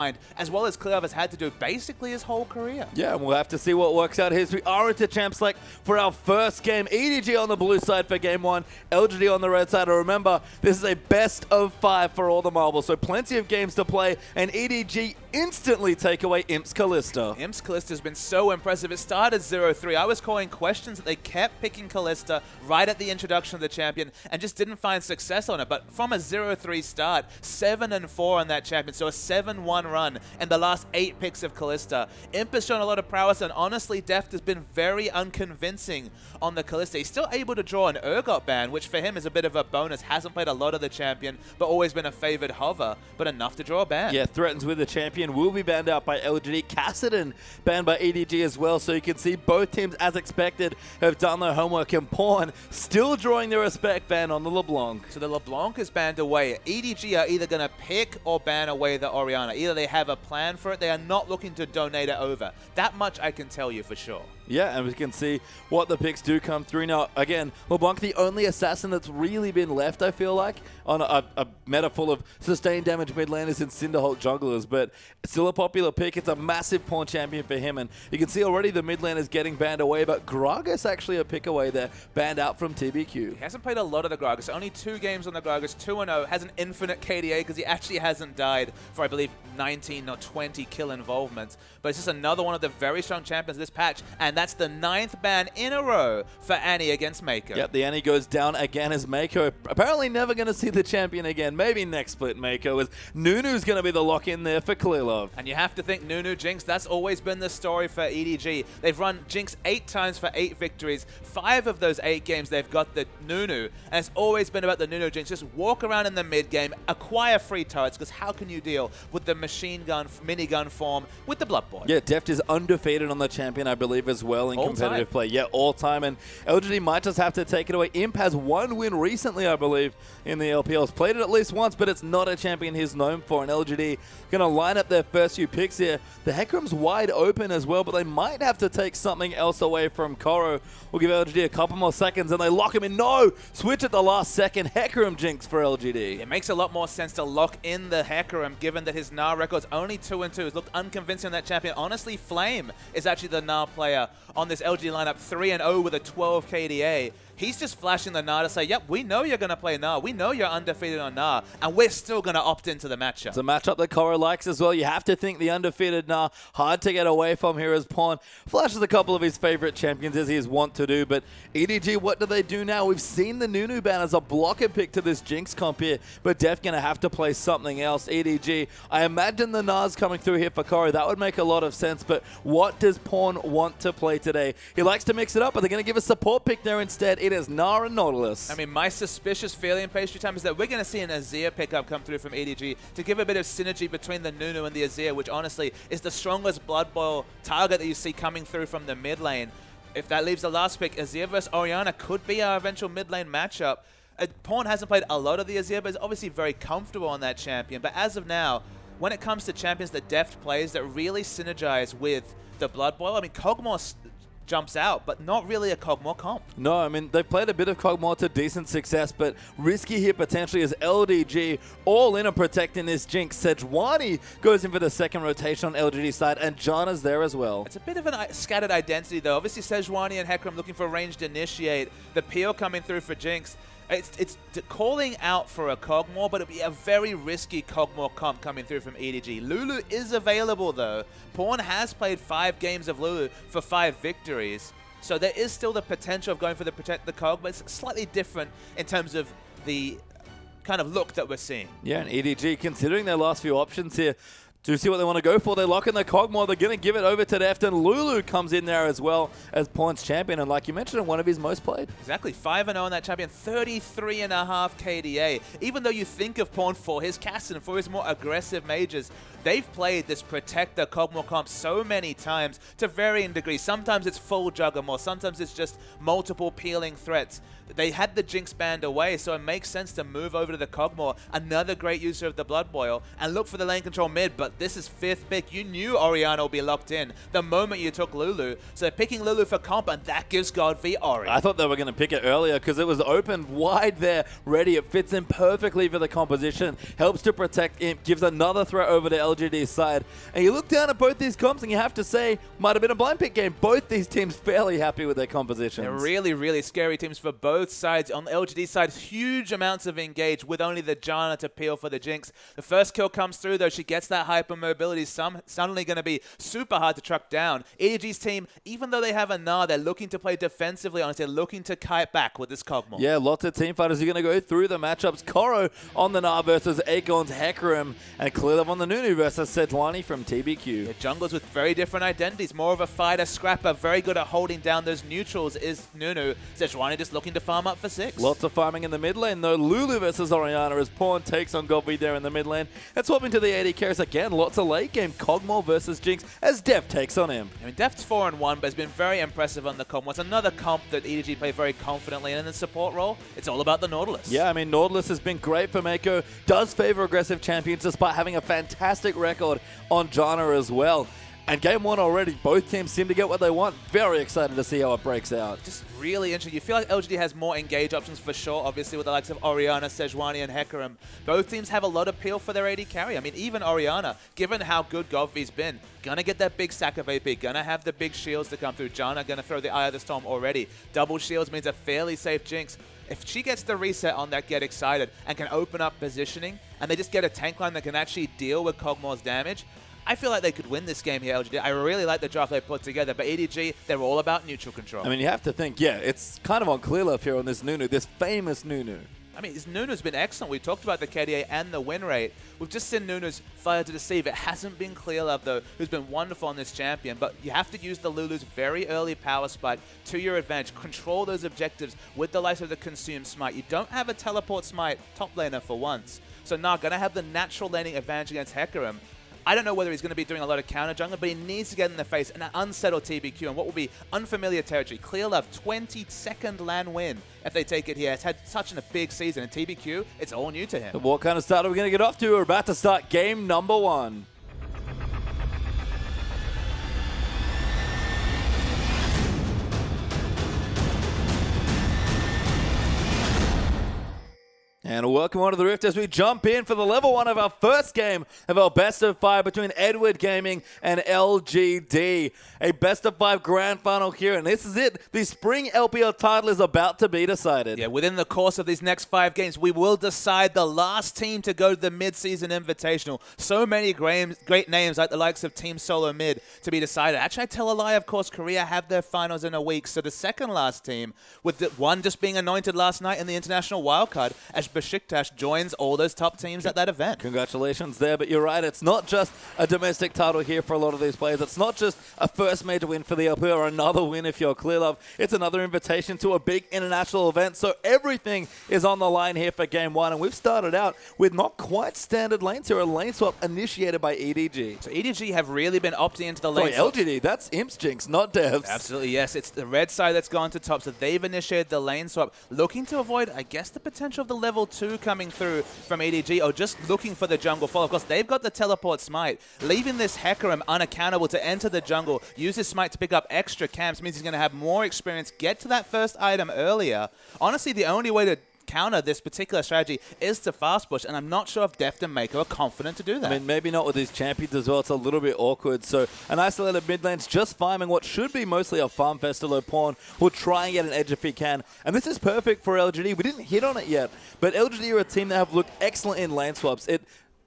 as well as Cleov has had to do basically his whole career. Yeah, and we'll have to see what works out here. So we are into Champ Select for our first game. EDG on the blue side for game 1, LGD on the red side. And remember, this is a best of 5 for all the marbles, so plenty of games to play, and EDG instantly take away Imps Kalista. Imps Kalista has been so impressive. It started 0-3. I was calling questions that they kept picking Kalista right at the introduction of the champion and just didn't find success on it. But from a 0-3 start, 7-4 on that champion, so a 7-1 run in the last 8 picks of Kalista. Imp has shown a lot of prowess, and honestly, Deft has been very unconvincing on the Kalista. He's still able to draw an Urgot ban, which for him is a bit of a bonus. Hasn't played a lot of the champion, but always been a favored hover, but enough to draw a ban. Yeah, threatens with the champion. Will be banned out by LGD. Kassadin banned by EDG as well, so you can see both teams, as expected, have done their homework, and Pawn still drawing their respect ban on the LeBlanc. So the LeBlanc is banned away. EDG are either going to pick or ban away the Orianna. Either they have a plan for it, they are not looking to donate it over. That much I can tell you for sure. Yeah, and we can see what the picks do come through. Now, again, LeBlanc, the only assassin that's really been left, I feel like, on a meta full of sustained damage mid laners and Cinderhulk junglers, but still a popular pick. It's a massive Pawn champion for him, and you can see already the mid laners getting banned away, but Gragas actually a pick away there, banned out from TBQ. He hasn't played a lot of the Gragas, only 2 games on the Gragas, 2-0, has an infinite KDA because he actually hasn't died for, I believe, 19 or 20 kill involvements, but it's just another one of the very strong champions this patch, and that's the 9th ban in a row for Annie against Mako. Yep, the Annie goes down again as Mako apparently never going to see the champion again. Maybe next split Mako, as Nunu's going to be the lock-in there for Clearlove. And you have to think Nunu Jinx, that's always been the story for EDG. They've run Jinx 8 times for 8 victories. 5 of those 8 games they've got the Nunu, and it's always been about the Nunu Jinx. Just walk around in the mid-game, acquire free turrets, because how can you deal with the machine gun, minigun form with the Blood Boy? Yeah, Deft is undefeated on the champion, I believe, as well in competitive play. Yeah, all time, and LGD might just have to take it away. Imp has 1 win recently, I believe, in the LPL. He's played it at least once, but it's not a champion he's known for, and LGD going to line up their first few picks here. The Hecarim's wide open as well, but they might have to take something else away from Koro. We'll give LGD a couple more seconds, and they lock him in. No! Switch at the last second. Hecarim Jinx for LGD. It makes a lot more sense to lock in the Hecarim, given that his Gnar record's only 2-2. He's looked unconvincing on that champion. Honestly, Flame is actually the Gnar player on this LGD lineup, 3-0 with a 12 KDA. He's just flashing the Gnar to say, yep, we know you're going to play Gnar. We know you're undefeated on Gnar, and we're still going to opt into the matchup. It's a matchup that Koro likes as well. You have to think the undefeated Gnar, hard to get away from here as Pawn flashes a couple of his favorite champions, as he is wont to do. But EDG, what do they do now? We've seen the Nunu ban as a blocker pick to this Jinx comp here, but Def going to have to play something else. EDG, I imagine the Gnar's coming through here for Koro. That would make a lot of sense, but what does Pawn want to play today? He likes to mix it up, but they're going to give a support pick there instead. It is Gnar and Nautilus. I mean, my suspicious feeling, Pastry Time, is that we're going to see an Azir pickup come through from EDG to give a bit of synergy between the Nunu and the Azir, which honestly is the strongest Blood Boil target that you see coming through from the mid lane. If that leaves the last pick, Azir versus Orianna could be our eventual mid lane matchup. Pawn hasn't played a lot of the Azir, but is obviously very comfortable on that champion. But as of now, when it comes to champions that Deft plays that really synergize with the Blood Boil, I mean, Kog'Maw jumps out, but not really a Kog'Maw comp. No, I mean, they've played a bit of Kog'Maw to decent success, but risky here potentially is LDG all in on protecting this Jinx. Sejuani goes in for the second rotation on LGD side, and Janna's there as well. It's a bit of a scattered identity, though. Obviously, Sejuani and Hecarim looking for a ranged initiate. The peel coming through for Jinx. It's calling out for a Kog'Maw, but it'd be a very risky Kog'Maw comp coming through from EDG. Lulu is available, though. Pawn has played 5 games of Lulu for 5 victories. So there is still the potential of going for the Protect the Kog, but it's slightly different in terms of the kind of look that we're seeing. Yeah, and EDG, considering their last few options here, to see what they want to go for. They lock in the Kog'Maw. They're going to give it over to Deft, and Lulu comes in there as well as Pawn's champion, and like you mentioned, one of his most played. Exactly. 5-0 on that champion, 33.5 KDA. Even though you think of Pawn for his cast and for his more aggressive mages, they've played this Protect the Kog'Maw comp so many times to varying degrees. Sometimes it's full Juggernaut, sometimes it's just multiple peeling threats. They had the Jinx banned away, so it makes sense to move over to the Kog'Maw, another great user of the Blood Boil, and look for the lane control mid, but but this is 5th pick. You knew Orianna would be locked in the moment you took Lulu. So they're picking Lulu for comp, and that gives God v Ori. I thought they were going to pick it earlier because it was open wide there, ready. It fits in perfectly for the composition, helps to protect Imp, gives another threat over to LGD's side. And you look down at both these comps and you have to say, might have been a blind pick game. Both these teams fairly happy with their compositions. They're really, really scary teams for both sides. On the LGD side, huge amounts of engage with only the Janna to peel for the Jinx. The first kill comes through, though. She gets that hyper mobility. Suddenly going to be super hard to track down. EDG's team, even though they have a Gnar, they're looking to play defensively on it. They're looking to kite back with this Kog'Maw. Yeah, lots of team fighters are going to go through the matchups. Koro on the Gnar versus Akon's Hecarim, and Clearlove on the Nunu versus Sejuani from TBQ. Yeah, junglers with very different identities. More of a fighter, scrapper, very good at holding down those neutrals is Nunu. Sejuani just looking to farm up for 6. Lots of farming in the mid lane, though. Lulu versus Orianna as Pawn takes on Godby there in the mid lane. And swapping to the AD carries again. Lots of late game. Kog'Maw versus Jinx as Deft takes on him. I mean, Deft's 4-1, but has been very impressive on the comp. It's another comp that EDG play very confidently, and in the support role, it's all about the Nautilus. Yeah, I mean, Nautilus has been great for Mako. Does favor aggressive champions despite having a fantastic record on Janna as well. And game 1 already, both teams seem to get what they want. Very excited to see how it breaks out. Just really interesting. You feel like LGD has more engage options for sure, obviously, with the likes of Orianna, Sejuani, and Hecarim. Both teams have a lot of appeal for their AD carry. I mean, even Orianna, given how good Godvy's been, gonna get that big stack of AP, gonna have the big shields to come through. Janna gonna throw the Eye of the Storm already. Double shields means a fairly safe Jinx. If she gets the reset on that Get Excited and can open up positioning, and they just get a tank line that can actually deal with Kog'Maw's damage, I feel like they could win this game here, LGD. I really like the draft they put together, but EDG, they're all about neutral control. I mean, you have to think, yeah, it's kind of on Clearlove here on this Nunu, this famous Nunu. I mean, this Nunu's been excellent. We talked about the KDA and the win rate. We've just seen Nunu's fire to deceive. It hasn't been Clearlove, though, who's been wonderful on this champion. But you have to use the Lulu's very early power spike to your advantage. Control those objectives with the likes of the Consume Smite. You don't have a Teleport Smite top laner for once. So Gnar going to have the natural laning advantage against Hecarim. I don't know whether he's going to be doing a lot of counter jungle, but he needs to get in the face and unsettle TBQ and what will be unfamiliar territory. Clearlove, 22nd LAN win if they take it here. It's had such a big season, and TBQ, it's all new to him. What kind of start are we going to get off to? We're about to start game number 1. And welcome on to the Rift as we jump in for the level 1 of our first game of our best of 5 between Edward Gaming and LGD. A best of 5 grand final here, and this is it. The Spring LPL title is about to be decided. Yeah, within the course of these next 5 games, we will decide the last team to go to the mid-season invitational. So many great names like the likes of Team Solo Mid to be decided. Actually, I tell a lie, of course, Korea have their finals in a week. So the second last team, with the one just being anointed last night in the international wildcard, as Besiktas joins all those top teams at that event. Congratulations there, but you're right. It's not just a domestic title here for a lot of these players. It's not just a first major win for the LPL or another win if you're Clearlove. It's another invitation to a big international event. So everything is on the line here for game 1. And we've started out with not quite standard lanes here. A lane swap initiated by EDG. So EDG have really been opting into the lane swap. LGD, that's Imp's Jinx, not Devs. Absolutely, yes. It's the red side that's gone to top. So they've initiated the lane swap, looking to avoid, I guess, the potential of the level 2 coming through from EDG, or just looking for the jungle fall. Of course, they've got the teleport smite, leaving this Hecarim unaccountable to enter the jungle, use his smite to pick up extra camps, means he's going to have more experience, get to that first item earlier. Honestly, the only way to counter this particular strategy is to fast push, and I'm not sure if Deft and Mako are confident to do that. I mean, maybe not with these champions as well. It's a little bit awkward. So an isolated mid lane's just farming what should be mostly a farm festival. Pawn will try and get an edge if he can. And this is perfect for LGD. We didn't hit on it yet, but LGD are a team that have looked excellent in lane swaps.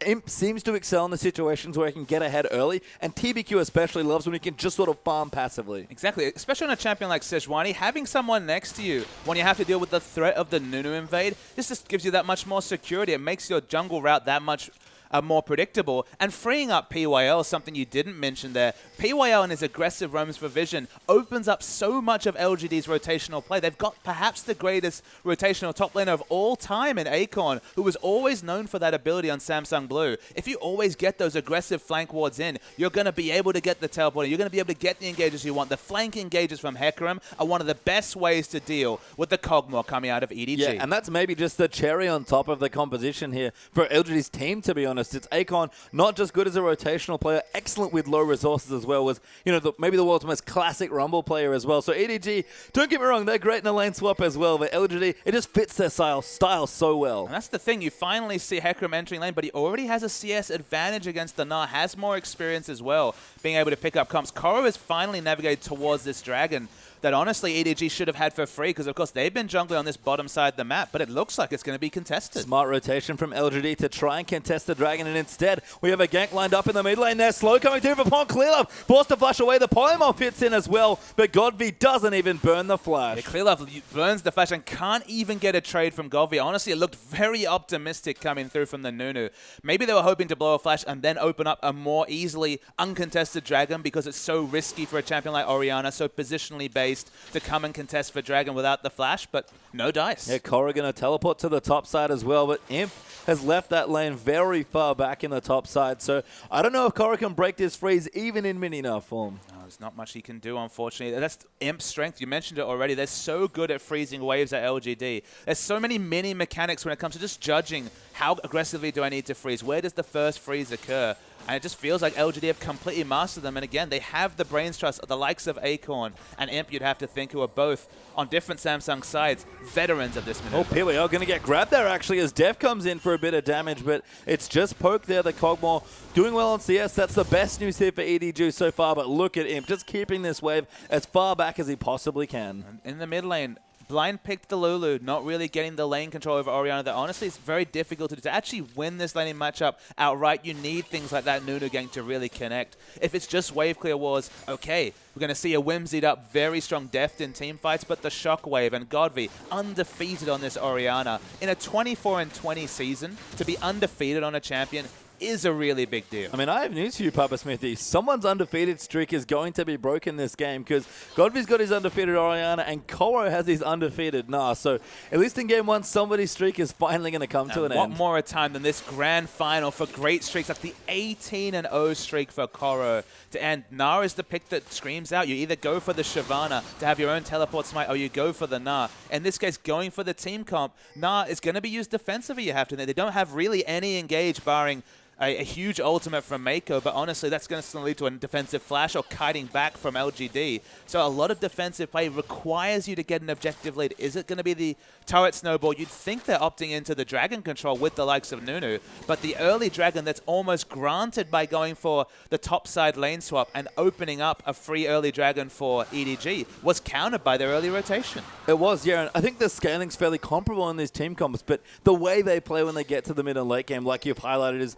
Imp seems to excel in the situations where he can get ahead early, and TBQ especially loves when he can just sort of farm passively. Exactly, especially on a champion like Sejuani, having someone next to you when you have to deal with the threat of the Nunu invade, this just gives you that much more security. It makes your jungle route that much more predictable, and freeing up PYL, something you didn't mention there. PYL and his aggressive roams for vision opens up so much of LGD's rotational play. They've got perhaps the greatest rotational top laner of all time in Akorn, who was always known for that ability on Samsung Blue. If you always get those aggressive flank wards in, you're going to be able to get the teleporter. You're going to be able to get the engages you want. The flank engages from Hecarim are one of the best ways to deal with the Kog'Maw coming out of EDG. Yeah, and that's maybe just the cherry on top of the composition here for LGD's team, to be honest. honest. It's Akon, not just good as a rotational player, excellent with low resources as well, was, maybe the world's most classic Rumble player as well. So EDG, don't get me wrong, they're great in the lane swap as well, but LGD, it just fits their style so well. And that's the thing, you finally see Hecarim entering lane, but he already has a CS advantage against the Gnar, has more experience as well, being able to pick up comps. Koro has finally navigated towards this dragon that honestly EDG should have had for free, because of course they've been jungling on this bottom side of the map, but it looks like it's going to be contested. Smart rotation from LGD to try and contest the dragon, and instead we have a gank lined up in the mid lane there. Slow coming through for Pon. Clearlove forced to flash away. The Polymorph fits in as well, but Godby doesn't even burn the flash. Yeah, Clearlove burns the flash and can't even get a trade from Godby. Honestly, it looked very optimistic coming through from the Nunu. Maybe they were hoping to blow a flash and then open up a more easily uncontested dragon, because it's so risky for a champion like Orianna, so positionally based, to come and contest for dragon without the flash, but no dice. Yeah, Korra going to teleport to the top side as well, but Imp has left that lane very far back in the top side, so I don't know if Korra can break this freeze even in mini-Gnar form. No, there's not much he can do, unfortunately. That's Imp's strength. You mentioned it already. They're so good at freezing waves at LGD. There's so many mini mechanics when it comes to just judging how aggressively do I need to freeze. Where does the first freeze occur? And it just feels like LGD have completely mastered them. And again, they have the brains trust, the likes of Acorn and Imp, you'd have to think, who are both on different Samsung sides, veterans of this maneuver. Oh, Pili going to get grabbed there, actually, as Def comes in for a bit of damage, but it's just Poke there, the Kog'Maw doing well on CS. That's the best news here for EDG so far, but look at Imp, just keeping this wave as far back as he possibly can. In the mid lane, blind picked the Lulu, not really getting the lane control over Orianna. That honestly is very difficult to do. To actually win this laning matchup outright, you need things like that Nunu gang to really connect. If it's just wave clear wars, okay, we're going to see a whimsied up, very strong deft in team fights, but the Shockwave and Godby undefeated on this Orianna. In a 24-20 season, to be undefeated on a champion is a really big deal. I mean, I have news for you, Papa Smithy. Someone's undefeated streak is going to be broken this game, because Godby's got his undefeated Orianna and Koro has his undefeated Gnar. So at least in game one, somebody's streak is finally going to come to an end. What more a time than this grand final for great streaks, like the 18-0 streak for Koro to end. Gnar is the pick that screams out. You either go for the Shyvana to have your own teleport smite, or you go for the Gnar. In this case, going for the team comp, Gnar is going to be used defensively, you have to think. They don't have really any engage, barring a huge ultimate from Mako, but honestly, that's going to lead to a defensive flash or kiting back from LGD. So a lot of defensive play requires you to get an objective lead. Is it going to be the turret snowball? You'd think they're opting into the dragon control with the likes of Nunu, but the early dragon that's almost granted by going for the top side lane swap and opening up a free early dragon for EDG was countered by their early rotation. It was, yeah, and I think the scaling's fairly comparable in these team comps, but the way they play when they get to the mid and late game, like you've highlighted, is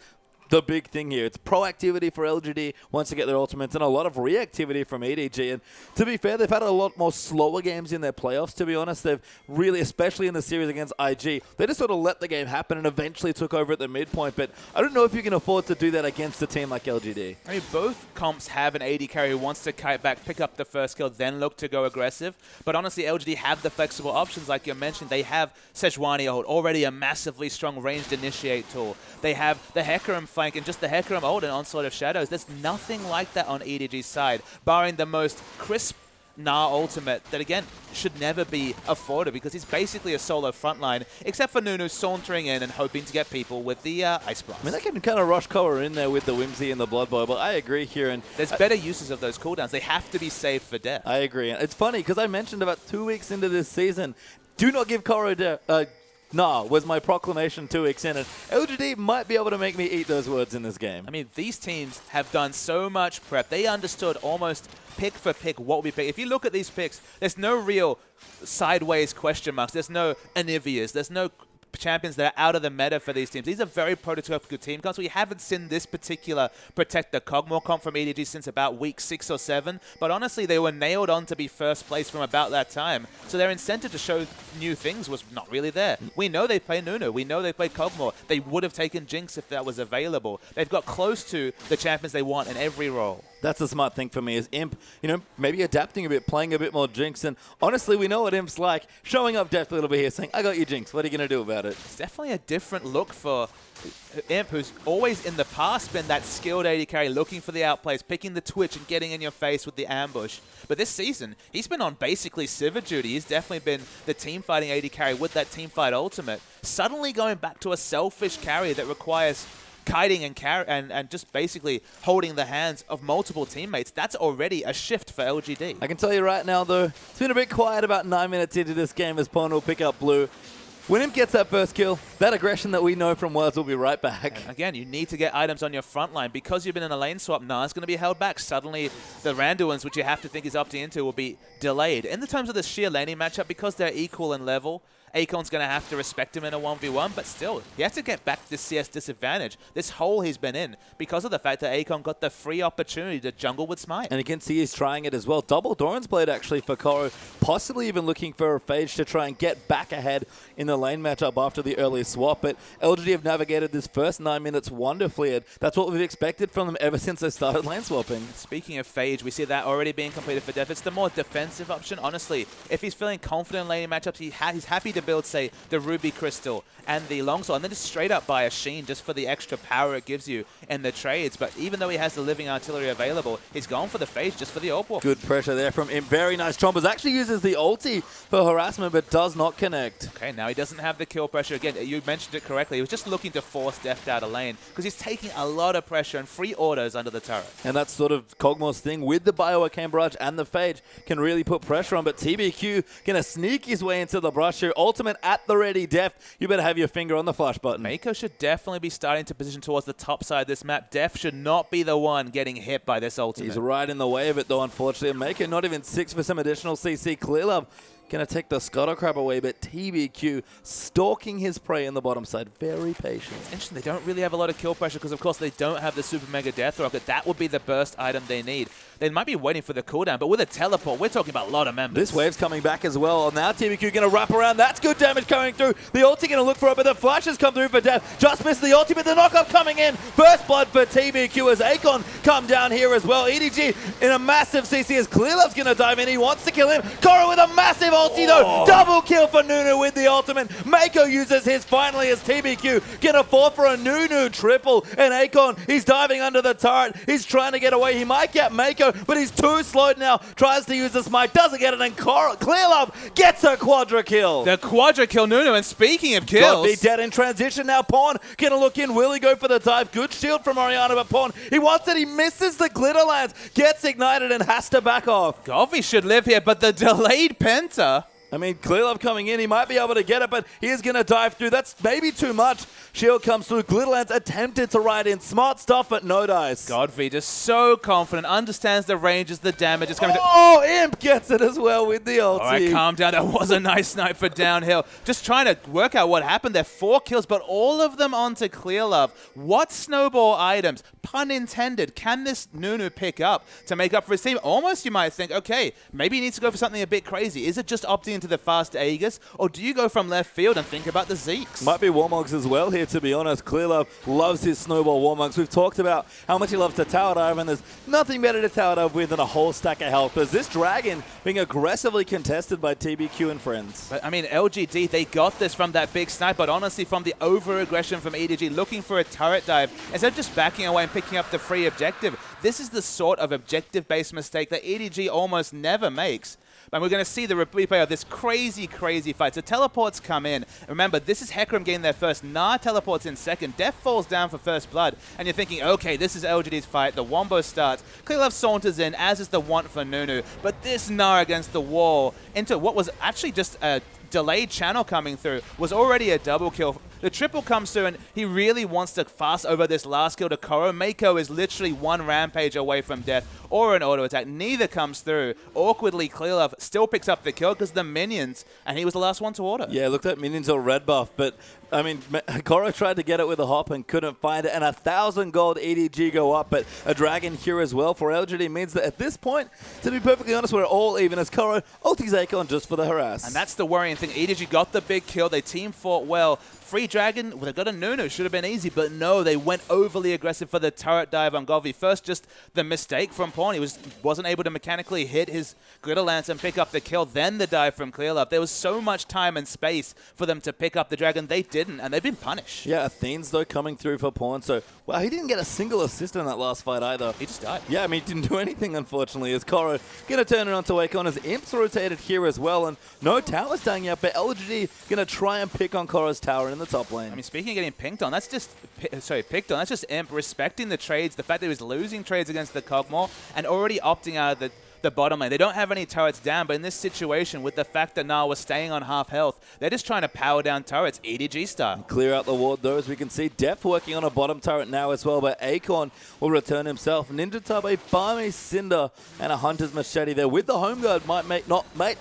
the big thing here. It's proactivity for LGD once they get their ultimates, and a lot of reactivity from EDG. And to be fair, they've had a lot more slower games in their playoffs, to be honest. They've really, especially in the series against IG, they just sort of let the game happen and eventually took over at the midpoint. But I don't know if you can afford to do that against a team like LGD. I mean, both comps have an AD carry who wants to kite back, pick up the first kill, then look to go aggressive. But honestly, LGD have the flexible options, like you mentioned. They have Sejuani ult, already a massively strong ranged initiate tool. They have the Hecarim flank and just the Hecarim ult and Onslaught of Shadows. There's nothing like that on EDG's side, barring the most crisp Gnar ultimate that, again, should never be afforded, because he's basically a solo frontline, except for Nunu sauntering in and hoping to get people with the Ice Blast. I mean, they can kind of rush Korra in there with the Whimsy and the Blood Boil, but I agree here. And there's better uses of those cooldowns. They have to be saved for death. I agree. And it's funny, because I mentioned about 2 weeks into this season, do not give Korra Gnar was my proclamation 2 weeks in, and LGD might be able to make me eat those words in this game. I mean, these teams have done so much prep. They understood almost pick for pick what we pick. If you look at these picks, there's no real sideways question marks. There's no Anivias. There's no champions that are out of the meta for these teams. These are very prototypical team comps. We haven't seen this particular Protect the Kog'Maw comp from EDG since about week 6 or 7, but honestly, they were nailed on to be first place from about that time. So their incentive to show new things was not really there. We know they play Nunu. We know they play Kog'Maw. They would have taken Jinx if that was available. They've got close to the champions they want in every role. That's the smart thing for me, is Imp, maybe adapting a bit, playing a bit more Jinx. And honestly, we know what Imp's like, showing up depth a little bit here, saying, I got you, Jinx. What are you going to do about it? It's definitely a different look for Imp, who's always in the past been that skilled AD carry, looking for the outplays, picking the twitch and getting in your face with the ambush. But this season, he's been on basically Sivir duty. He's definitely been the team fighting AD carry with that team fight ultimate. Suddenly going back to a selfish carry that requires kiting and just basically holding the hands of multiple teammates. That's already a shift for LGD. I can tell you right now, though, it's been a bit quiet about 9 minutes into this game as Pon will pick up blue. When Imp gets that first kill, that aggression that we know from Worlds will be right back. And again, you need to get items on your front line. Because you've been in a lane swap, Na's going to be held back. Suddenly, the Randuins, which you have to think is opting into, will be delayed. In the terms of the sheer laning matchup, because they're equal in level, Akon's going to have to respect him in a 1v1, but still, he has to get back this CS disadvantage, this hole he's been in, because of the fact that Akon got the free opportunity to jungle with Smite. And you can see he's trying it as well. Double Doran's blade actually for Koro, possibly even looking for a phage to try and get back ahead in the lane matchup after the early swap, but LGD have navigated this first 9 minutes wonderfully, and that's what we've expected from them ever since they started lane swapping. Speaking of phage, we see that already being completed for Def. It's the more defensive option. Honestly, if he's feeling confident in laning matchups, he's happy to build, say, the Ruby Crystal and the Longsword, and then just straight up buy a Sheen just for the extra power it gives you in the trades. But even though he has the Living Artillery available, he's gone for the phage just for the Orb Walk. Good pressure there from him. Very nice. Chombers actually uses the ulti for harassment, but does not connect. Okay, now he doesn't have the kill pressure. Again, you mentioned it correctly. He was just looking to force Deft out of lane because he's taking a lot of pressure and free autos under the turret. And that's sort of Kog'Maw's thing with the Bio-Arcane Barrage and the phage can really put pressure on, but TBQ gonna sneak his way into the brush here. Ultimate at the ready. Def, you better have your finger on the flash button. Mako should definitely be starting to position towards the top side of this map. Def should not be the one getting hit by this ultimate. He's right in the way of it, though, unfortunately. Mako not even 6 for some additional CC. Clearlove going to take the Scuttle Crab away, but TBQ stalking his prey in the bottom side. Very patient. It's interesting. They don't really have a lot of kill pressure because, of course, they don't have the Super Mega Death Rocket. That would be the burst item they need. They might be waiting for the cooldown, but with a teleport, we're talking about a lot of members. This wave's coming back as well. Now TBQ going to wrap around. That's good damage coming through. The ulti going to look for it, but the flashes come through for Def. Just missed the ulti, but the knockup coming in. First blood for TBQ as Akon come down here as well. EDG in a massive CC as Clearlove's going to dive in. He wants to kill him. Koro with a massive ulti though. Double kill for Nunu with the ultimate. Mako uses his finally as TBQ going to fall for a Nunu triple. And Akon, he's diving under the turret. He's trying to get away. He might get Mako, but he's too slowed now. Tries to use the smite, doesn't get it, and Clearlove gets a quadra kill. The quadra kill, Nunu, and speaking of kills... Got be dead in transition now. Pawn gonna look in. Will he go for the dive? Good shield from Oriana, but Pawn, he wants it. He misses the glitter lance, gets ignited, and has to back off. Golvy should live here, but the delayed Penta... I mean, Clearlove coming in, he might be able to get it, but he is going to dive through. That's maybe too much. Shield comes through. Glitterlance attempted to ride in. Smart stuff, but no dice. Godfrey just so confident, understands the ranges, the damage. It's coming oh, Imp gets it as well with the ulti. All right, calm down. That was a nice snipe for downhill. Just trying to work out what happened there. 4 kills, but all of them onto Clearlove. What snowball items, pun intended, can this Nunu pick up to make up for his team? Almost you might think, okay, maybe he needs to go for something a bit crazy. Is it just opting into the fast Aegis, or do you go from left field and think about the Zeeks? Might be Warmogs as well here, to be honest. Clearlove loves his snowball Warmogs. We've talked about how much he loves to tower dive, and there's nothing better to tower dive with than a whole stack of health. There's this dragon being aggressively contested by TBQ and friends. But, I mean, LGD, they got this from that big snipe, but honestly from the over-aggression from EDG, looking for a turret dive, instead of just backing away and picking up the free objective. This is the sort of objective-based mistake that EDG almost never makes. And we're going to see the replay of this crazy, crazy fight. So teleports come in. Remember, this is Hecarim getting there first. Nah teleports in second. Def falls down for first blood. And you're thinking, okay, this is LGD's fight. The Wombo starts. Clearlove saunters in, as is the want for Nunu. But this Nah against the wall into what was actually just a delayed channel coming through was already a double kill. The triple comes through, and he really wants to fast over this last kill to Koro. Mako is literally one rampage away from death or an auto attack. Neither comes through. Awkwardly, Clearlove still picks up the kill because the minions, and he was the last one to order. Yeah, look, that minions are red buff, but I mean, Koro tried to get it with a hop and couldn't find it, and 1,000 gold EDG go up, but a dragon here as well for LGD means that at this point, to be perfectly honest, we're all even as Koro ultis Akon just for the harass. And that's the worrying thing. EDG got the big kill. They team fought well. Free Dragon, well, they got a Nunu. Should have been easy, but no, they went overly aggressive for the turret dive on Golvy. First, just the mistake from Pawn. He wasn't able to mechanically hit his Glitter Lance and pick up the kill. Then the dive from Clearlove. There was so much time and space for them to pick up the Dragon. They didn't, and they've been punished. Yeah, Athene's, though, coming through for Pawn. So, wow, he didn't get a single assist in that last fight either. He just died. Yeah, I mean, he didn't do anything, unfortunately, as Koro going to turn it on to Akon as Imp's rotated here as well. And no tower's dying yet, but LGD going to try and pick on Koro's tower. And in the top lane. I mean, speaking of getting picked on, that's just Imp respecting the trades, the fact that he was losing trades against the Kog'Maw and already opting out of the bottom lane. They don't have any turrets down, but in this situation, with the fact that Nah was staying on half health, they're just trying to power down turrets, EDG style. Clear out the ward, though, as we can see. Def working on a bottom turret now as well, but Acorn will return himself. Ninja Tub, a Barmy Cinder, and a Hunter's Machete there with the home guard. Might not make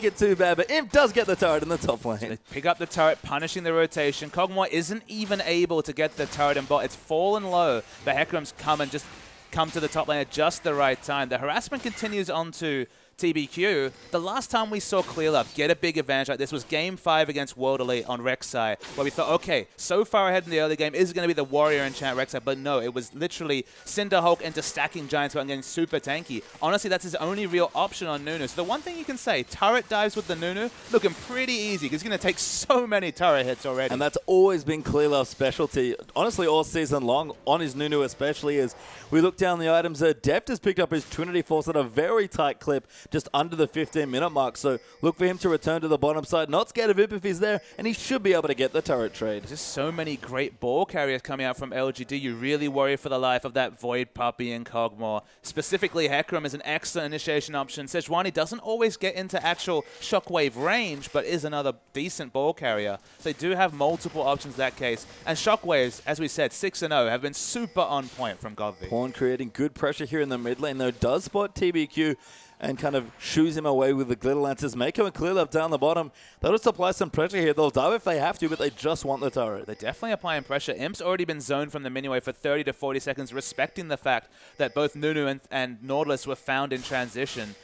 it too bad, but Imp does get the turret in the top lane. So they pick up the turret, punishing the rotation. Kog'Maw isn't even able to get the turret in bot. It's fallen low, but Hecarim's come to the top lane at just the right time. The harassment continues on to TBQ. The last time we saw ClearLove get a big advantage like this was Game 5 against World Elite on Rek'Sai, where we thought, okay, so far ahead in the early game is going to be the Warrior enchant Rek'Sai, but no, it was literally Cinder Hulk into stacking Giants and getting super tanky. Honestly, that's his only real option on Nunu. So the one thing you can say, turret dives with the Nunu, looking pretty easy, because he's going to take so many turret hits already. And that's always been ClearLove's specialty, honestly, all season long, on his Nunu especially, as we look down the items. Deft has picked up his Trinity Force at a very tight clip, just under the 15-minute mark. So look for him to return to the bottom side. Not scared of Imp if he's there, and he should be able to get the turret trade. There's just so many great ball carriers coming out from LGD. You really worry for the life of that Void Puppy and Kog'Maw. Specifically, Hecarim is an excellent initiation option. Sejuani doesn't always get into actual Shockwave range, but is another decent ball carrier. So they do have multiple options in that case. And Shockwaves, as we said, 6-0, have been super on point from Godby. Pawn creating good pressure here in the mid lane, though, does spot TBQ and kind of shoos him away with the Glitter Lances. Mako and ClearLove down the bottom. They'll just apply some pressure here. They'll dive if they have to, but they just want the turret. They're definitely applying pressure. Imp's already been zoned from the minion for 30 to 40 seconds, respecting the fact that both Nunu and Nautilus were found in transition.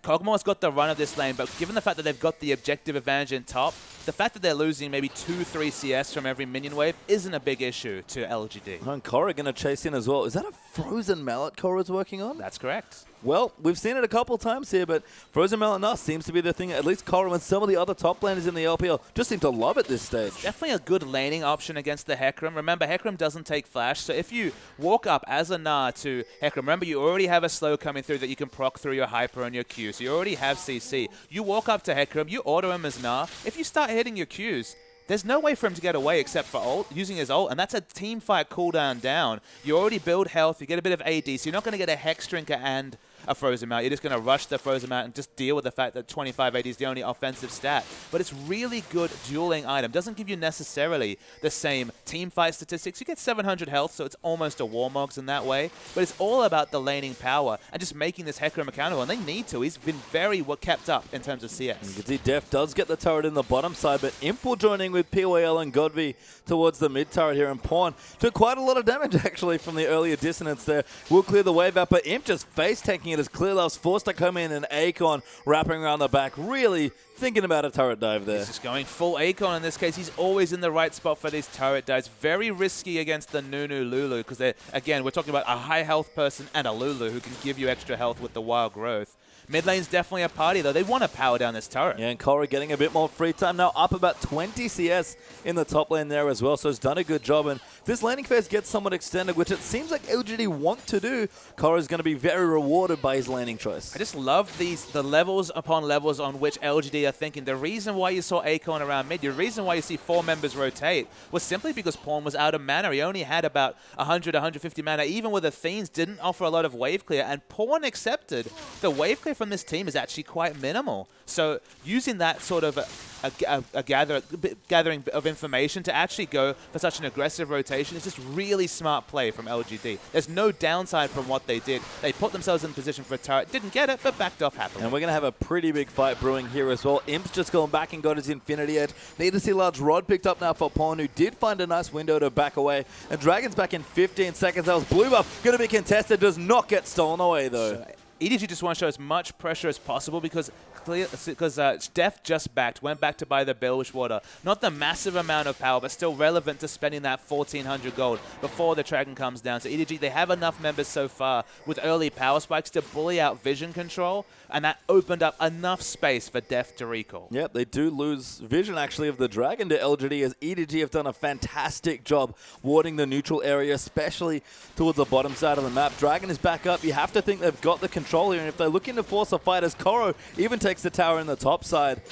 Kog'Maw's got the run of this lane, but given the fact that they've got the objective advantage in top, the fact that they're losing maybe 2-3 CS from every minion wave isn't a big issue to LGD. And Korra going to chase in as well. Is that a frozen mallet Korra's working on? That's correct. Well, we've seen it a couple times here, but Frozen Melon seems to be the thing. At least Korra and some of the other top laners in the LPL just seem to love it this stage. Definitely a good laning option against the Hecarim. Remember, Hecarim doesn't take flash, so if you walk up as a Nah to Hecarim, remember you already have a slow coming through that you can proc through your Hyper and your Q, so you already have CC. You walk up to Hecarim, you auto him as Nah. If you start hitting your Qs, there's no way for him to get away except for ult, using his ult, and that's a team fight cooldown down. You already build health, you get a bit of AD, so you're not going to get a Hex Drinker and a Frozen Mount. You're just going to rush the Frozen Mount and just deal with the fact that 25 AD is the only offensive stat. But it's really good dueling item. Doesn't give you necessarily the same team fight statistics. You get 700 health, so it's almost a Warmogs in that way. But it's all about the laning power and just making this Hecarim accountable. And they need to. He's been very kept up in terms of CS. You can see Def does get the turret in the bottom side, but Imp will join in with PYL and Godby towards the mid turret here, and Pawn took quite a lot of damage actually from the earlier dissonance there. Will clear the wave out, but Imp just face tanking it as ClearLove's forced to come in, and Acorn wrapping around the back, really thinking about a turret dive there. He's just going full Acorn in this case. He's always in the right spot for these turret dives. Very risky against the Nunu Lulu, because again, we're talking about a high health person and a Lulu who can give you extra health with the wild growth. Mid lane's definitely a party, though. They want to power down this turret. Yeah, and Korra getting a bit more free time now, up about 20 CS in the top lane there as well, so he's done a good job. And this laning phase gets somewhat extended, which it seems like LGD want to do. Korra's going to be very rewarded by his laning choice. I just love the levels upon levels on which LGD are thinking. The reason why you saw Acorn around mid, the reason why you see 4 members rotate, was simply because Pawn was out of mana. He only had about 100, 150 mana. Even with the Fiends, didn't offer a lot of wave clear, and Pawn accepted. The wave clear from this team is actually quite minimal. So using that sort of a gathering of information to actually go for such an aggressive rotation is just really smart play from LGD. There's no downside from what they did. They put themselves in position for a turret, didn't get it, but backed off happily. And we're going to have a pretty big fight brewing here as well. Imp's just gone back and got his Infinity Edge. Need to see large Rod picked up now for Pawn, who did find a nice window to back away. And Dragon's back in 15 seconds. That was blue buff. Going to be contested. Does not get stolen away, though. So EDG just want to show as much pressure as possible because Def just went back to buy the Bilgewater. Not the massive amount of power, but still relevant to spending that 1,400 gold before the Dragon comes down. So EDG, they have enough members so far with early power spikes to bully out vision control, and that opened up enough space for Def to recall. Yep, they do lose vision, actually, of the Dragon to LGD, as EDG have done a fantastic job warding the neutral area, especially towards the bottom side of the map. Dragon is back up. You have to think they've got the control here, and if they're looking to force a fight, as Koro even takes the tower in the top side,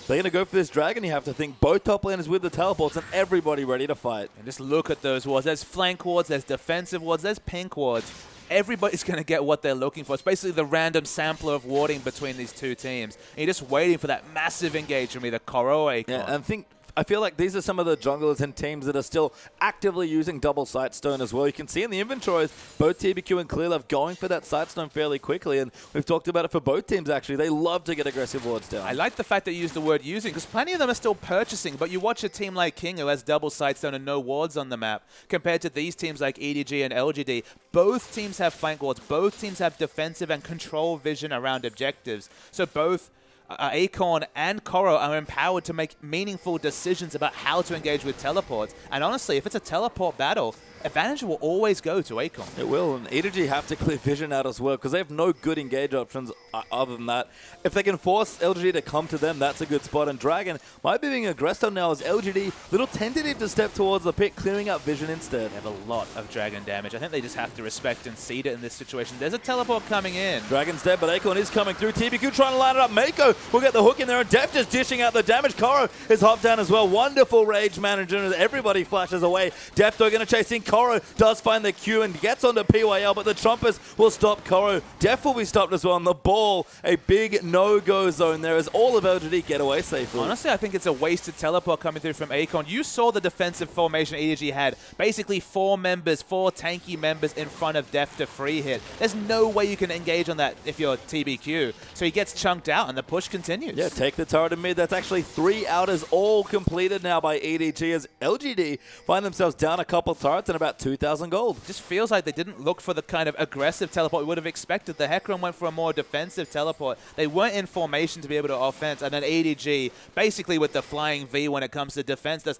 They're going to go for this dragon. You have to think both top laners with the teleports and everybody ready to fight. And just look at those wards. There's flank wards, there's defensive wards, there's pink wards. Everybody's going to get what they're looking for. It's basically the random sampler of warding between these two teams. And you're just waiting for that massive engage from either Koro or Akon. Yeah, and I feel like these are some of the junglers and teams that are still actively using double Sightstone as well. You can see in the inventories, both TBQ and Clearlove going for that Sightstone fairly quickly, and we've talked about it for both teams actually. They love to get aggressive wards down. I like the fact that you use the word using, because plenty of them are still purchasing, but you watch a team like King who has double Sightstone and no wards on the map, compared to these teams like EDG and LGD. Both teams have flank wards, both teams have defensive and control vision around objectives. So both Akon and Koro are empowered to make meaningful decisions about how to engage with teleports. And honestly, if it's a teleport battle, advantage will always go to Akon. It will, and EDG have to clear vision out as well because they have no good engage options other than that. If they can force LGD to come to them, that's a good spot. And Dragon might be being aggressive now as LGD, little tentative to step towards the pit, clearing up vision instead. They have a lot of Dragon damage. I think they just have to respect and seed it in this situation. There's a teleport coming in. Dragon's dead, but Akon is coming through. TBQ trying to line it up. Mako will get the hook in there, and Def just dishing out the damage. Koro is hopped down as well. Wonderful rage management as everybody flashes away. Def though going to chase in. Koro does find the Q and gets onto PYL, but the Trumpers will stop Koro. Def will be stopped as well on the ball. A big no-go zone there as all of LGD get away safely. Honestly, I think it's a wasted teleport coming through from Akon. You saw the defensive formation EDG had. Basically four tanky members in front of Def to free hit. There's no way you can engage on that if you're TBQ. So he gets chunked out and the push continues. Yeah, take the turret in mid. That's actually 3 outers all completed now by EDG as LGD find themselves down a couple turrets and about 2,000 gold. Just feels like they didn't look for the kind of aggressive teleport we would have expected. The Hecarim went for a more defensive teleport. They weren't in formation to be able to offense, and then EDG basically with the flying V when it comes to defense. There's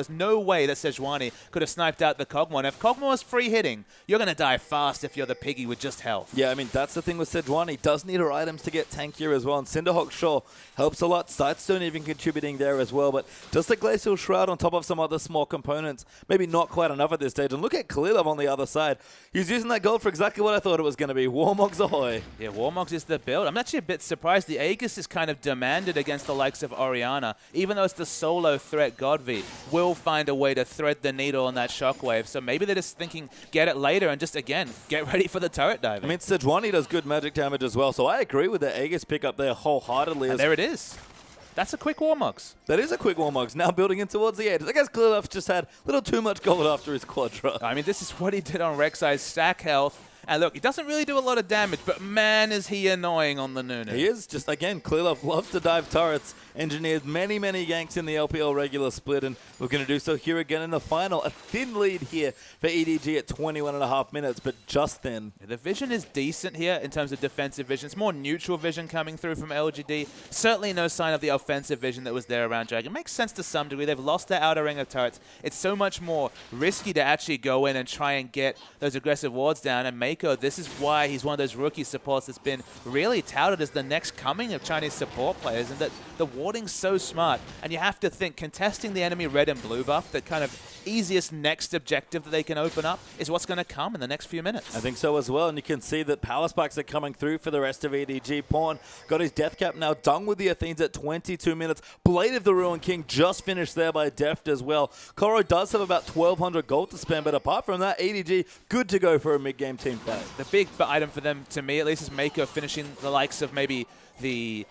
no way that Sejuani could have sniped out the Kog'Maw. If Kog'Maw was free hitting, you're going to die fast if you're the piggy with just health. Yeah, I mean, that's the thing with Sejuani. Does need her items to get tankier as well, and Cinderhawk sure helps a lot. Sightstone even contributing there as well, but just a Glacial Shroud on top of some other small components, maybe not quite enough at this stage. And look at Clearlove on the other side. He's using that gold for exactly what I thought it was going to be. Warmogs ahoy. Yeah, Warmogs is the build. I'm actually a bit surprised. The Aegis is kind of demanded against the likes of Orianna. Even though it's the solo threat, Godvi will find a way to thread the needle on that shockwave. So maybe they're just thinking, get it later and just, again, get ready for the turret diving. I mean, Sejuani does good magic damage as well, so I agree with the Aegis pickup there wholeheartedly. And there it is. That's a quick Warmogs. That is a quick Warmogs, now building in towards the edge. I guess Clearlove's just had a little too much gold after his Quadra. I mean, this is what he did on Rek'Sai's stack health. And look, he doesn't really do a lot of damage, but man, is he annoying on the Nunu. He is. Just, again, Clearlove loves to dive turrets. Engineered many, many ganks in the LPL regular split, and we're going to do so here again in the final. A thin lead here for EDG at 21.5 minutes, but just thin. Yeah, the vision is decent here in terms of defensive vision. It's more neutral vision coming through from LGD. Certainly no sign of the offensive vision that was there around Dragon. Makes sense to some degree. They've lost their outer ring of turrets. It's so much more risky to actually go in and try and get those aggressive wards down. And Mako, this is why he's one of those rookie supports that's been really touted as the next coming of Chinese support players, and that the warding's so smart. And you have to think, contesting the enemy red and blue buff, the kind of easiest next objective that they can open up is what's going to come in the next few minutes. I think so as well, and you can see that power spikes are coming through for the rest of EDG. Pawn got his death cap now done with the Athenes at 22 minutes. Blade of the Ruined King just finished there by Deft as well. Koro does have about 1,200 gold to spend, but apart from that, EDG good to go for a mid-game team fight. The big item for them, to me at least, is Mako finishing the likes of maybe the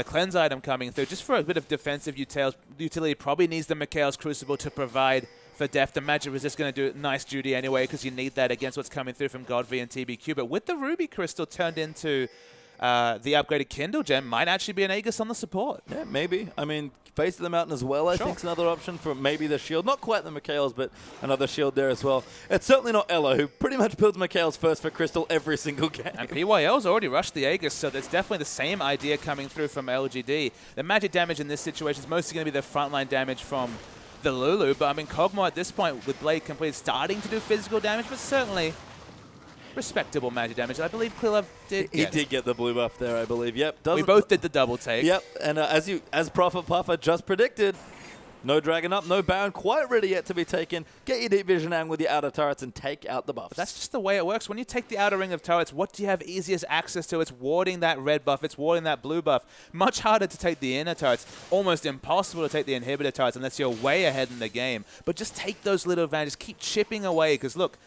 cleanse item coming through, just for a bit of defensive utility. Probably needs the Mikhail's Crucible to provide for Deft. The Magic Resist going to do nice duty anyway, because you need that against what's coming through from Godvi and TBQ. But with the Ruby Crystal turned into the upgraded Kindle Gem, might actually be an Aegis on the support. Yeah, maybe. I mean, Face of the Mountain as well, I think, is another option for maybe the shield. Not quite the Mikhail's, but another shield there as well. It's certainly not Ella, who pretty much builds Mikhail's first for Crystal every single game. And PYL's already rushed the Aegis, so there's definitely the same idea coming through from LGD. The magic damage in this situation is mostly going to be the frontline damage from the Lulu, but I mean, Kog'Maw at this point with Blade complete starting to do physical damage, but certainly respectable magic damage. I believe Clearlove did He did get the blue buff there, I believe. Yep. We both did the double take. Yep. And as Prophet Puffer just predicted, No Dragon up, no Baron quite ready yet to be taken. Get your deep vision angle with your outer turrets and take out the buffs. But that's just the way it works. When you take the outer ring of turrets, what do you have easiest access to? It's warding that red buff. It's warding that blue buff. Much harder to take the inner turrets. Almost impossible to take the inhibitor turrets unless you're way ahead in the game. But just take those little advantages. Keep chipping away because, look,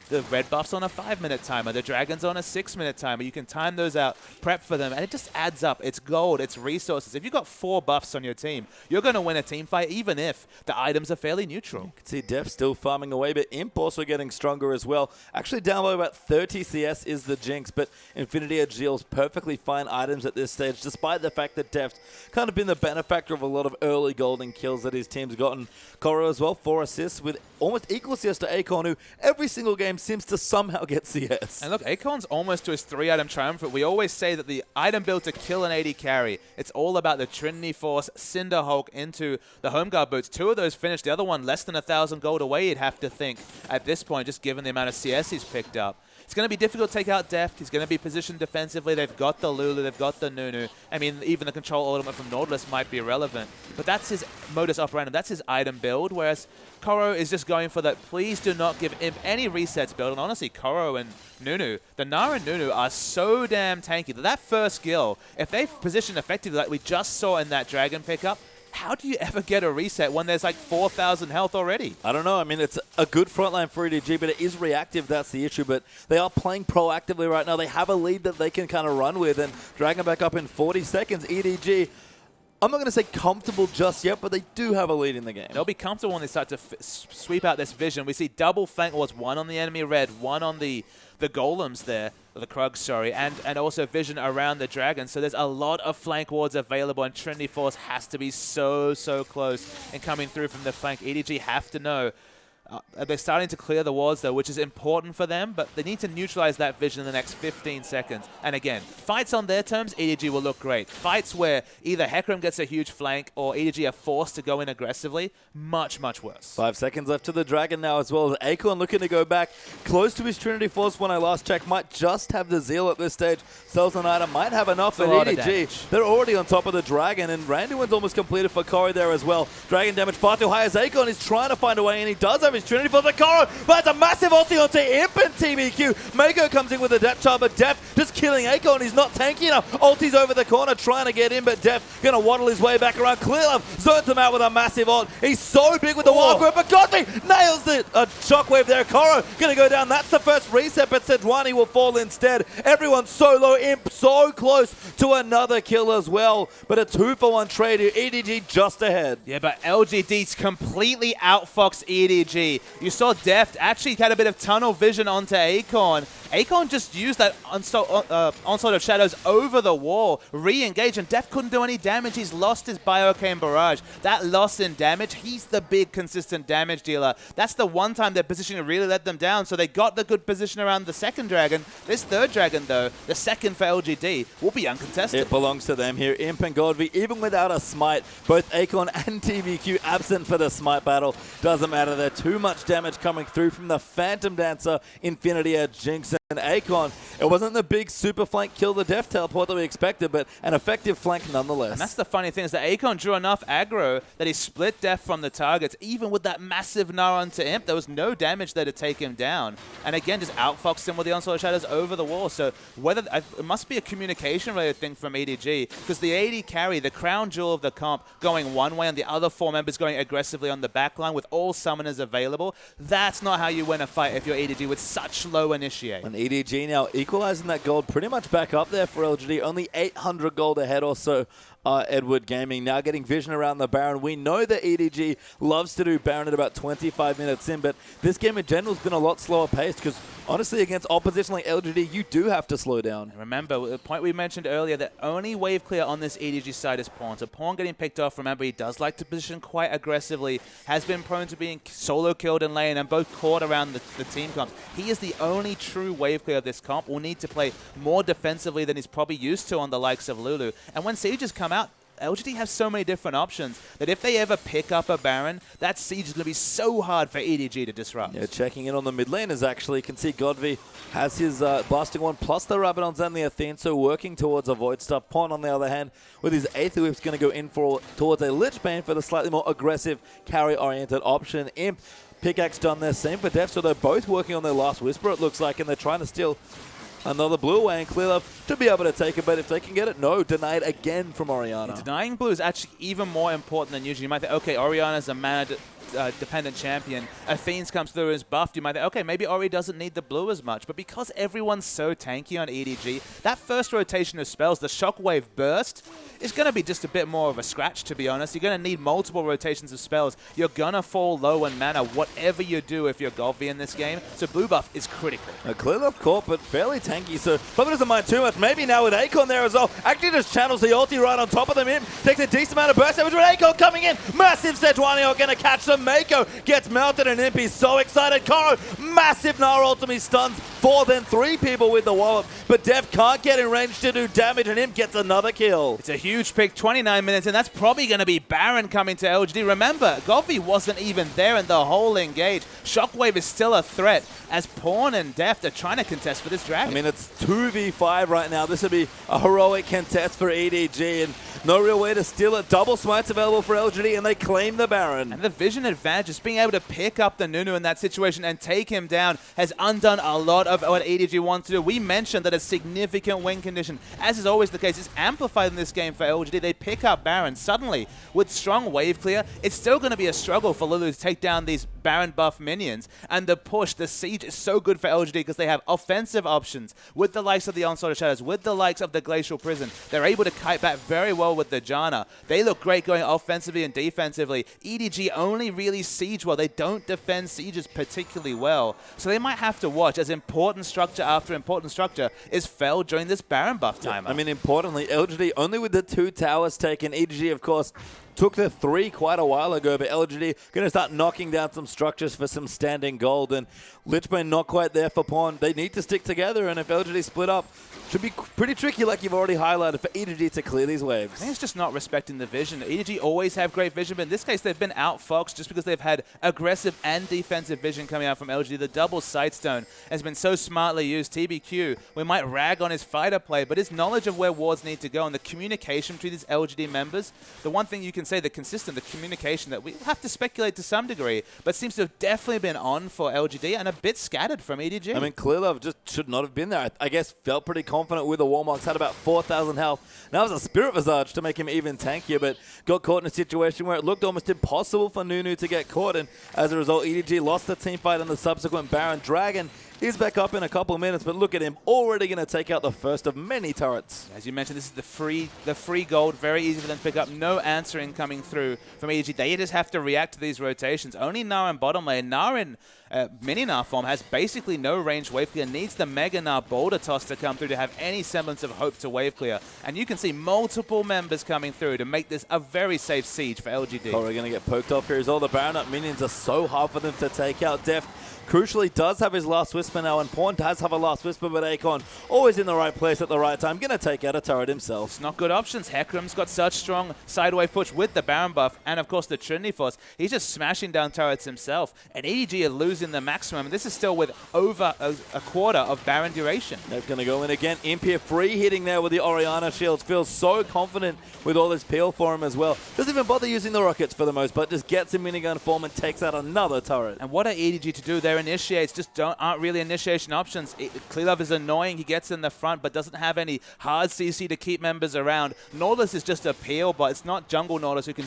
the red buff's on a 5-minute timer. The dragon's on a 6-minute timer. You can time those out, prep for them, and it just adds up. It's gold. It's resources. If you've got 4 buffs on your team, you're going to win a team fight even if the items are fairly neutral. You can see Def still farming away, but Imp also getting stronger as well. Actually down by about 30 CS is the Jinx, but Infinity Edge deals perfectly fine items at this stage, despite the fact that Def's kind of been the benefactor of a lot of early golden kills that his team's gotten. Koro as well, 4 assists with almost equal CS to Akon, who every single game seems to somehow get CS. And look, Akon's almost to his 3-item triumvirate. We always say that the item build to kill an AD carry, it's all about the Trinity Force, Cinder Hulk into the Home Guard boots. 2 of those finished. The other one less than 1,000 gold away, you'd have to think, at this point, just given the amount of CS he's picked up. It's going to be difficult to take out Deft. He's going to be positioned defensively. They've got the Lulu. They've got the Nunu. I mean, even the control ultimate from Nautilus might be irrelevant. But that's his modus operandi. That's his item build, whereas Koro is just going for that please do not give him any resets build. And honestly, Koro and Nunu, the Nara and Nunu are so damn tanky that that first skill, if they position effectively like we just saw in that Dragon pickup, how do you ever get a reset when there's like 4,000 health already? I don't know. I mean, it's a good frontline for EDG, but it is reactive. That's the issue. But they are playing proactively right now. They have a lead that they can kind of run with, and dragging back up in 40 seconds. EDG, I'm not going to say comfortable just yet, but they do have a lead in the game. They'll be comfortable when they start to sweep out this vision. We see double flank wars, 1 on the enemy red, 1 on the golems there, or the Krugs, sorry, and also vision around the dragon. So there's a lot of flank wards available, and Trinity Force has to be so close and coming through from the flank. EDG have to know. They're starting to clear the wards, though, which is important for them, but they need to neutralize that vision in the next 15 seconds. And again, fights on their terms, EDG will look great. Fights where either Hecarim gets a huge flank or EDG are forced to go in aggressively, much worse. 5 seconds left to the Dragon now as well. Akon looking to go back close to his Trinity Force when I last checked. Might just have the Zeal at this stage. Sells an item, might have enough, but EDG, they're already on top of the Dragon, and Randuin's almost completed for Corey there as well. Dragon damage far too high as Akon is trying to find a way, and he does have his Trinity Force. Koro, but it's a massive ulti onto Imp and TBQ. Mako comes in with a Def Charge, but Def just killing Akon. He's not tanky enough. Ulti's over the corner trying to get in, but Def going to waddle his way back around. Clearlove zones him out with a massive ult. He's so big with the wild grip, but Godfrey nails it. A shockwave there. Koro going to go down. That's the first reset, but Sejuani will fall instead. Everyone's so low. Imp so close to another kill as well, but a 2-for-1 trade here. EDG just ahead. Yeah, but LGD's completely outfoxed EDG. You saw Deft actually had a bit of tunnel vision onto Akon. Akon just used that onslaught of shadows over the wall, re-engage, and Deft couldn't do any damage. He's lost his Bioarcane Barrage. That loss in damage, he's the big consistent damage dealer. That's the one time their positioning really let them down, so they got the good position around the second dragon. This third dragon, though, the second for LGD, will be uncontested. It belongs to them here. Imp and Godfrey, even without a smite, both Akon and TBQ absent for the smite battle. Doesn't matter, they're too much damage coming through from the Phantom Dancer, Infinity Edge, Jinx, and Akon. It wasn't the big super flank kill the Def teleport that we expected, but an effective flank nonetheless. And that's the funny thing, is that Akon drew enough aggro that he split Def from the targets. Even with that massive Nara onto Imp, there was no damage there to take him down. And again, just outfoxed him with the Onslaught of Shadows over the wall. So whether it must be a communication-related thing from EDG, because the AD carry, the crown jewel of the comp, going one way and the other 4 members going aggressively on the backline with all summoners available, that's not how you win a fight if you're EDG with such low initiate. And EDG now equalizing that gold pretty much back up there for LGD. Only 800 gold ahead or so. Edward Gaming now getting vision around the Baron. We know that EDG loves to do Baron at about 25 minutes in, but this game in general has been a lot slower paced because honestly against opposition like LGD, you do have to slow down. Remember, the point we mentioned earlier, that only wave clear on this EDG side is Pawn. So Pawn getting picked off, remember, he does like to position quite aggressively, has been prone to being solo killed in lane and both caught around the team comps. He is the only true wave clear of this comp. Will need to play more defensively than he's probably used to on the likes of Lulu. And when Sieges come out, LGD have so many different options that if they ever pick up a Baron, that siege is going to be so hard for EDG to disrupt. Yeah, checking in on the mid lane is actually, you can see Godvi has his Blasting One plus the Rabadons and the Athene, so working towards a Void Stuff. Pawn, on the other hand, with his Aether Whip's going to go in towards a Lich Bane for the slightly more aggressive, carry-oriented option. Imp, Pickaxe done their same for Def, so they're both working on their last Whisper, it looks like, and they're trying to steal another blue away, and Clearlove to be able to take it, but if they can get it, no, denied again from Orianna. Yeah, denying blue is actually even more important than usual. You might think, okay, Orianna's a mana dependent champion. Athene's comes through as buffed. You might think, okay, maybe Ori doesn't need the blue as much, but because everyone's so tanky on EDG, that first rotation of spells, the Shockwave Burst, is going to be just a bit more of a scratch, to be honest. You're going to need multiple rotations of spells. You're going to fall low in mana, whatever you do if you're Golvi in this game. So blue buff is critical. Clearlove caught, but fairly tanky, so probably doesn't mind too much. Maybe now with Akon there as well. Actually just channels the ulti right on top of them. In takes a decent amount of burst damage with Akon coming in. Massive Sejuani are going to catch them. Mako gets melted, and Imp is so excited. Koro, massive Gnar ultimate stuns 4, then 3 people with the wallop, but Dev can't get in range to do damage, and Imp gets another kill. It's a huge pick, 29 minutes, and that's probably going to be Baron coming to LGD. Remember, Golvi wasn't even there in the whole engage. Shockwave is still a threat as Pawn and Deft are trying to contest for this dragon. I mean, it's 2v5 right now. This would be a heroic contest for EDG, and no real way to steal it. Double smites available for LGD, and they claim the Baron. And the vision advantage, just being able to pick up the Nunu in that situation and take him down, has undone a lot of what EDG wants to do. We mentioned that a significant win condition, as is always the case, is amplified in this game for LGD. They pick up Baron. Suddenly, with strong wave clear, it's still going to be a struggle for Lulu to take down these Baron buff minions. And the push, the siege is so good for LGD because they have offensive options with the likes of the Onslaught of Shadows, with the likes of the Glacial Prison. They're able to kite back very well with the Janna. They look great going offensively and defensively. EDG only really siege well. They don't defend sieges particularly well. So they might have to watch as important structure after important structure is felled during this Baron buff timer. I mean, importantly, LGD only with the 2 towers taken. EDG, of course, took the 3 quite a while ago, but LGD going to start knocking down some structures for some standing gold, and Lichbane not quite there for Pawn. They need to stick together, and if LGD split up, should be pretty tricky, like you've already highlighted, for EDG to clear these waves. I think it's just not respecting the vision. EDG always have great vision, but in this case, they've been outfoxed just because they've had aggressive and defensive vision coming out from LGD. The double Sightstone has been so smartly used. TBQ, we might rag on his fighter play, but his knowledge of where wards need to go and the communication between these LGD members, the one thing you can say, the communication that we have to speculate to some degree, but seems to have definitely been on for LGD and a bit scattered from EDG. I mean, Clearlove just should not have been there. I guess felt pretty confident with the Warmogs, had about 4,000 health. Now it was a Spirit Visage to make him even tankier, but got caught in a situation where it looked almost impossible for Nunu to get caught, and as a result, EDG lost the team fight and the subsequent Baron. Dragon is back up in a couple of minutes, but look at him, already going to take out the first of many turrets. As you mentioned, this is the free gold, very easy for them to pick up. No answering coming through from EDG. They just have to react to these rotations. Only Gnar in bottom lane. Gnar in mini Gnar form has basically no range wave clear. Needs the Mega Gnar Boulder Toss to come through to have any semblance of hope to wave clear. And you can see multiple members coming through to make this a very safe siege for LGD. Oh, we're going to get poked off here as all the Baron up minions are so hard for them to take out. Deft crucially does have his last Whisper now, and Pawn does have a last Whisper, but Akon always in the right place at the right time. Going to take out a turret himself. It's not good options. Hecarim's got such strong sidewave push with the Baron buff, and of course the Trinity Force. He's just smashing down turrets himself, and EDG are losing the maximum, and this is still with over a quarter of Baron duration. They're going to go in again. Imp here free hitting there with the Orianna shields. Feels so confident with all this peel for him as well. Doesn't even bother using the rockets for the most, but just gets in minigun form and takes out another turret. And what are EDG to do? Their initiates just aren't really initiation options. Clearlove is annoying. He gets in the front, but doesn't have any hard CC to keep members around. Nautilus is just a peel, but it's not jungle Nautilus who can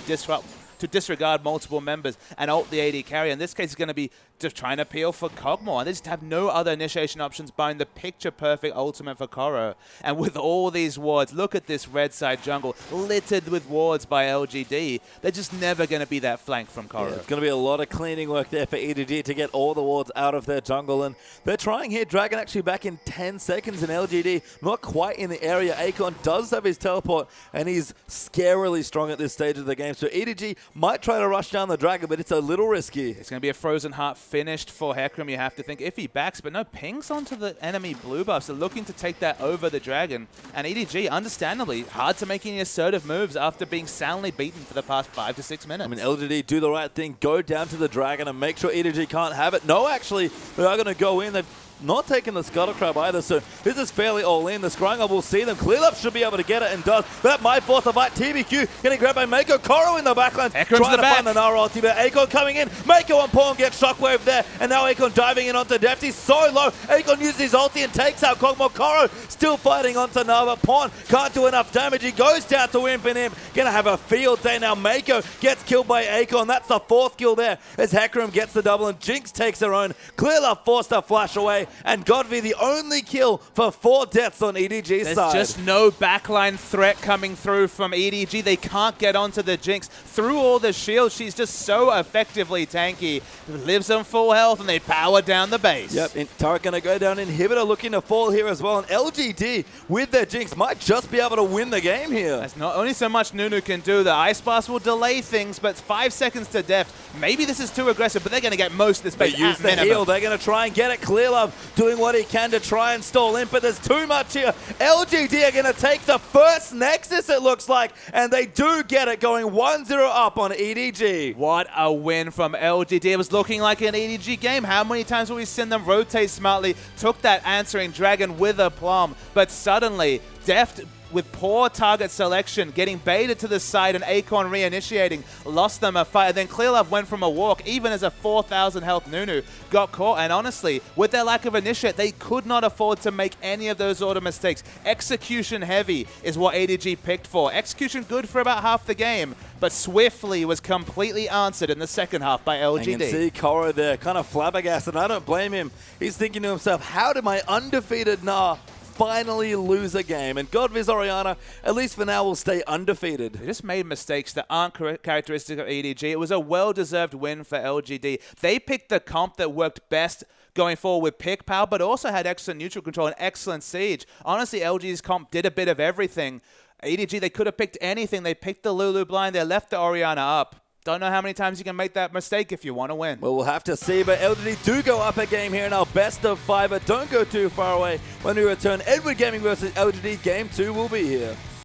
disregard multiple members and ult the AD carry. In this case, it's going to be just trying to peel for Kog'Maw. And they just have no other initiation options behind the picture-perfect ultimate for Koro. And with all these wards, look at this red side jungle littered with wards by LGD. They're just never going to be that flank from Koro. Yeah, it's going to be a lot of cleaning work there for EDG to get all the wards out of their jungle. And they're trying here. Dragon actually back in 10 seconds in LGD. Not quite in the area. Akon does have his teleport, and he's scarily strong at this stage of the game. So EDG Might try to rush down the Dragon, but it's a little risky. It's going to be a Frozen Heart finished for Hecarim, you have to think, if he backs, but no pings onto the enemy blue buff, so looking to take that over the Dragon. And EDG, understandably, hard to make any assertive moves after being soundly beaten for the past 5 to 6 minutes. I mean, LGD do the right thing, go down to the Dragon and make sure EDG can't have it. No, actually, they are going to go in. They've not taking the Scuttle Crab either, so this is fairly all in. The Scrying will see them. Clearlove should be able to get it and does. That might force a fight. TBQ getting grabbed by Mako. Koro in the backline trying to find the Nara ulti, but Akon coming in. Mako on Pawn gets Shockwave there, and now Akon diving in onto Deft. He's so low. Akon uses his ulti and takes out Kog'Maw. Koro still fighting onto Nava. Pawn can't do enough damage. He goes down to Imp and him. Gonna have a field day now. Mako gets killed by Akon. That's the 4th kill there as Hecarim gets the double and Jinx takes her own. Clearlove forced a flash away, and Godvi the only kill for 4 deaths on EDG's side. There's just no backline threat coming through from EDG. They can't get onto the Jinx. Through all the shields, she's just so effectively tanky. Lives on full health, and they power down the base. Yep, Turret going to go down. Inhibitor looking to fall here as well. And LGD with their Jinx might just be able to win the game here. There's not only so much Nunu can do. The Ice Blast will delay things, but 5 seconds to death. Maybe this is too aggressive, but they're going to get most of this base. They use the heal. They're going to try and get it. Clearlove doing what he can to try and stall in, but there's too much here. LGD are going to take the first Nexus, it looks like, and they do get it, going 1-0 up on EDG. What a win from LGD. It was looking like an EDG game. How many times will we send them rotate smartly? Took that answering Dragon with a plum, but suddenly, Deft with poor target selection, getting baited to the side and Akon reinitiating, lost them a fight. And then Clearlove went from a walk, even as a 4,000 health Nunu got caught. And honestly, with their lack of initiate, they could not afford to make any of those auto mistakes. Execution heavy is what EDG picked for. Execution good for about half the game, but swiftly was completely answered in the second half by LGD. You can see Koro there, kind of flabbergasted, and I don't blame him. He's thinking to himself, how did my undefeated Nah finally lose a game? And Godviz Orianna, at least for now, will stay undefeated. They just made mistakes that aren't characteristic of EDG. It was a well-deserved win for LGD. They picked the comp that worked best going forward with pick power, but also had excellent neutral control and excellent siege. Honestly, LG's comp did a bit of everything. EDG, they could have picked anything. They picked the Lulu blind. They left the Orianna up. Don't know how many times you can make that mistake if you want to win. Well, we'll have to see, but LGD do go up a game here in our best of 5, but don't go too far away. When we return, Edward Gaming versus LGD Game 2 will be here.